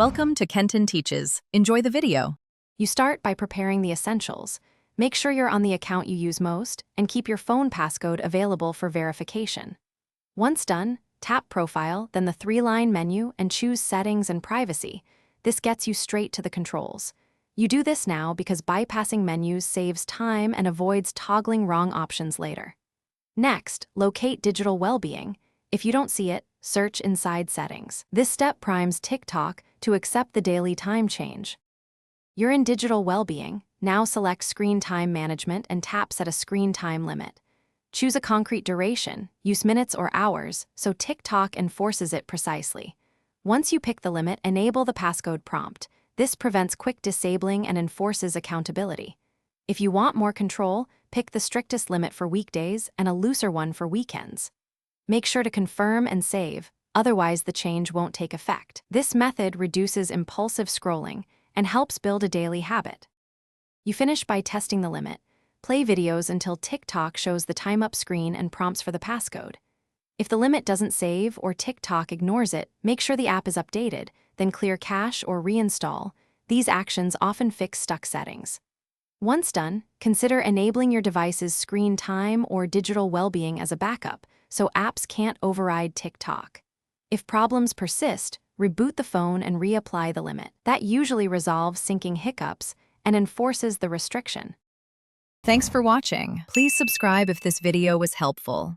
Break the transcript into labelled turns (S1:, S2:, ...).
S1: Welcome to Kenton Teaches. Enjoy the video.
S2: You start by preparing the essentials. Make sure you're on the account you use most, and keep your phone passcode available for verification. Once done, tap Profile, then the 3-line menu, and choose Settings and Privacy. This gets you straight to the controls. You do this now because bypassing menus saves time and avoids toggling wrong options later. Next, locate Digital Wellbeing. If you don't see it, search inside Settings. This step primes TikTok to accept the daily time change. You're in Digital Wellbeing. Now select Screen Time Management and tap Set a Screen Time Limit. Choose a concrete duration, use minutes or hours, so TikTok enforces it precisely. Once you pick the limit, enable the passcode prompt. This prevents quick disabling and enforces accountability. If you want more control, pick the strictest limit for weekdays and a looser one for weekends. Make sure to confirm and save, otherwise the change won't take effect. This method reduces impulsive scrolling and helps build a daily habit. You finish by testing the limit. Play videos until TikTok shows the time up screen and prompts for the passcode. If the limit doesn't save or TikTok ignores it, make sure the app is updated, then clear cache or reinstall. These actions often fix stuck settings. Once done, consider enabling your device's screen time or digital well-being as a backup, so apps can't override TikTok. If problems persist, reboot the phone and reapply the limit. That usually resolves syncing hiccups and enforces the restriction.
S1: Thanks for watching. Please subscribe if this video was helpful.